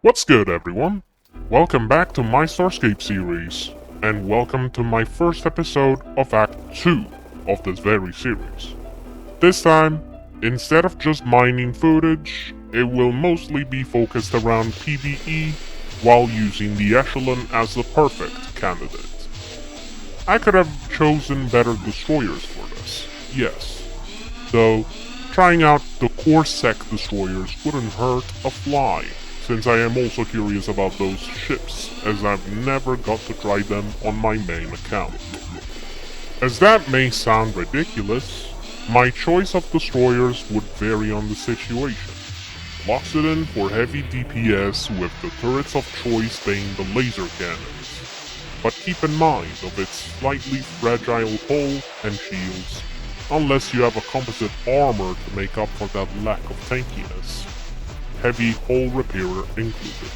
What's good, everyone? Welcome back to my Starscape series, and welcome to my first episode of Act 2 of this very series. This time, instead of just mining footage, it will mostly be focused around PvE while using the Echelon as the perfect candidate. I could have chosen better destroyers for this, yes. Though, trying out the core sec destroyers wouldn't hurt a fly, since I am also curious about those ships, as I've never got to try them on my main account. As that may sound ridiculous, my choice of destroyers would vary on the situation. Loxodon for heavy DPS with the turrets of choice being the laser cannons, but keep in mind of its slightly fragile hull and shields, unless you have a composite armor to make up for that lack of tankiness. Heavy hull repairer included.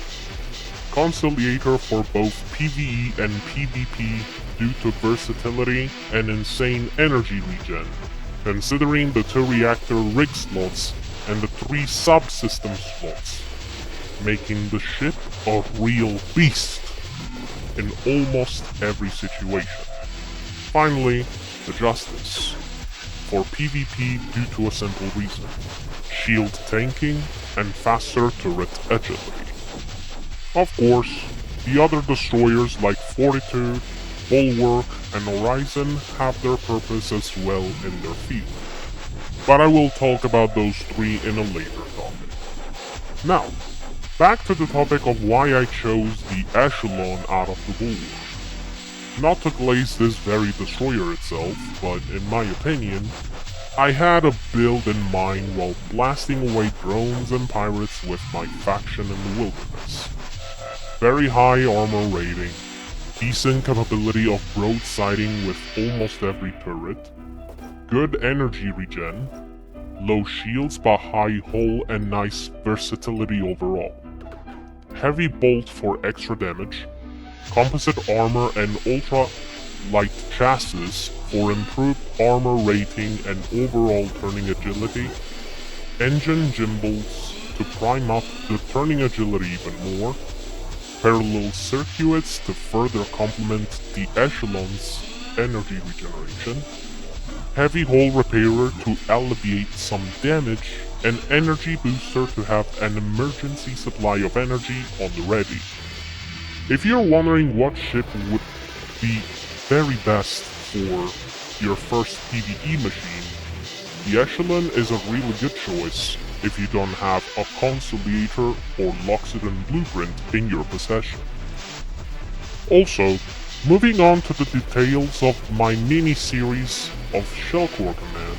Conciliator for both PvE and PvP due to versatility and insane energy regen, considering the 2 reactor rig slots and the 3 subsystem slots, making the ship a real beast in almost every situation. Finally, the Justice, for PvP due to a simple reason: shield tanking and faster turret agility. Of course, the other destroyers like Fortitude, Bulwark, and Horizon have their purpose as well in their field, but I will talk about those 3 in a later topic. Now, back to the topic of why I chose the Echelon out of the Bulwark. Not to glaze this very destroyer itself, but in my opinion, I had a build in mind while blasting away drones and pirates with my faction in the wilderness. Very high armor rating, decent capability of broadsiding with almost every turret, good energy regen, low shields but high hull and nice versatility overall, heavy bolt for extra damage, composite armor and ultra-light chassis for improved armor rating and overall turning agility, engine gimbals to prime up the turning agility even more, parallel circuits to further complement the Echelon's energy regeneration, heavy hull repairer to alleviate some damage, and energy booster to have an emergency supply of energy on the ready. If you're wondering what ship would be very best for your first PvE machine, the Echelon is a really good choice if you don't have a Conciliator or Loxodon blueprint in your possession. Also, moving on to the details of my mini-series of Shellcore Command,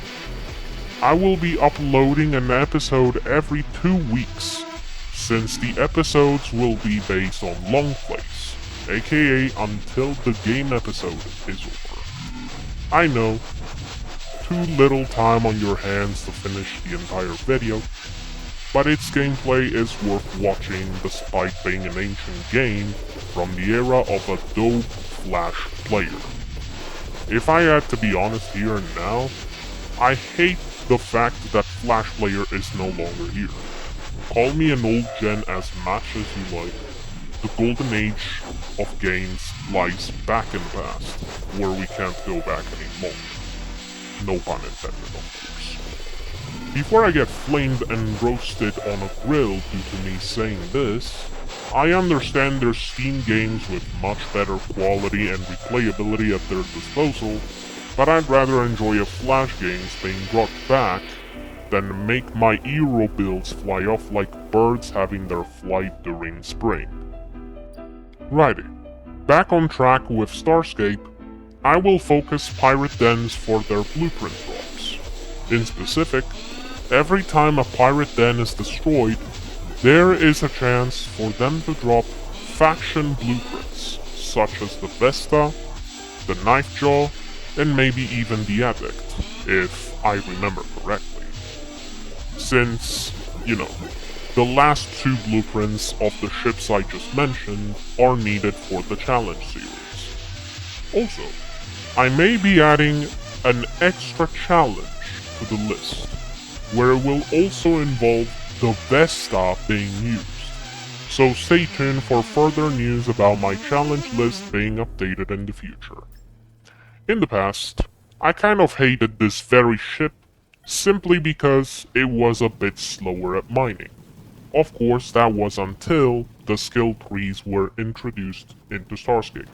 I will be uploading an episode every 2 weeks, since the episodes will be based on long plays, aka until the game episode is over. I know, too little time on your hands to finish the entire video, but its gameplay is worth watching despite being an ancient game from the era of Adobe Flash player. If I had to be honest here and now, I hate the fact that Flash player is no longer here. Call me an old gen as much as you like. The golden age of games lies back in the past, where we can't go back anymore. No pun intended, of course. Before I get flamed and roasted on a grill due to me saying this, I understand there's Steam games with much better quality and replayability at their disposal, but I'd rather enjoy a Flash games being brought back than make my Euro builds fly off like birds having their flight during spring. Righty, back on track with Starscape, I will focus pirate dens for their blueprint drops. In specific, every time a pirate den is destroyed, there is a chance for them to drop faction blueprints, such as the Vesta, the Knifejaw, and maybe even the Adept, if I remember correctly. Since, the last 2 blueprints of the ships I just mentioned are needed for the challenge series. Also, I may be adding an extra challenge to the list, where it will also involve the Vesta being used, so stay tuned for further news about my challenge list being updated in the future. In the past, I kind of hated this very ship simply because it was a bit slower at mining. Of course, that was until the skill trees were introduced into Starscape,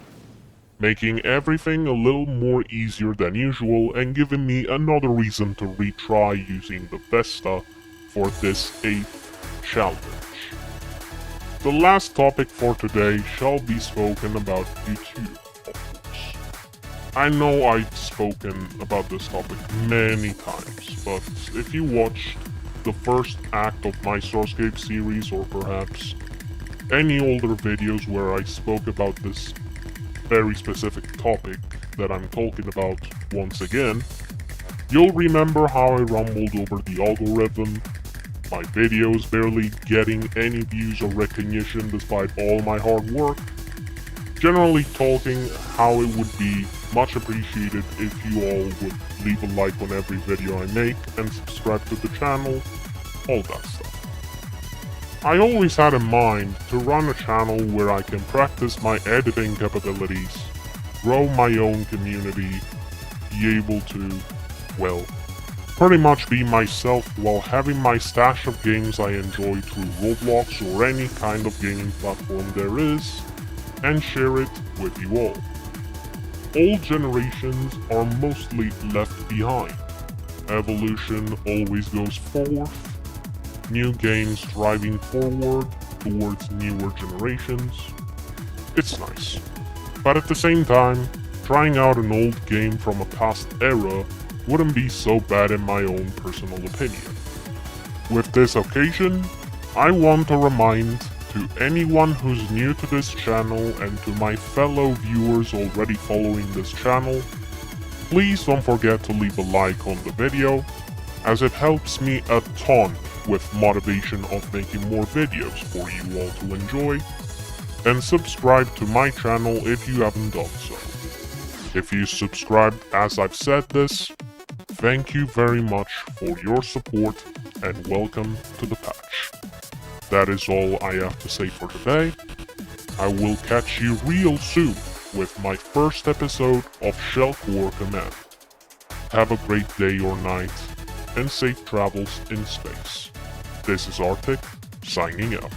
making everything a little more easier than usual and giving me another reason to retry using the Vesta for this 8th challenge. The last topic for today shall be spoken about YouTube, of course. I know I've spoken about this topic many times, but if you watched the first act of my Starscape series, or perhaps any older videos where I spoke about this very specific topic that I'm talking about once again, you'll remember how I rumbled over the algorithm, my videos barely getting any views or recognition despite all my hard work, generally talking how it would be much appreciated if you all would leave a like on every video I make and subscribe to the channel, all that stuff. I always had in mind to run a channel where I can practice my editing capabilities, grow my own community, be able to, well, pretty much be myself while having my stash of games I enjoy through Roblox or any kind of gaming platform there is, and share it with you all. Old generations are mostly left behind. Evolution always goes forth, new games driving forward towards newer generations. It's nice. But at the same time, trying out an old game from a past era wouldn't be so bad in my own personal opinion. With this occasion, I want to remind to anyone who's new to this channel and to my fellow viewers already following this channel, please don't forget to leave a like on the video, as it helps me a ton with motivation of making more videos for you all to enjoy, and subscribe to my channel if you haven't done so. If you subscribed as I've said this, thank you very much for your support and welcome to the patch. That is all I have to say for today. I will catch you real soon with my first episode of Shell Core Command. Have a great day or night, and safe travels in space. This is Arctic, signing out.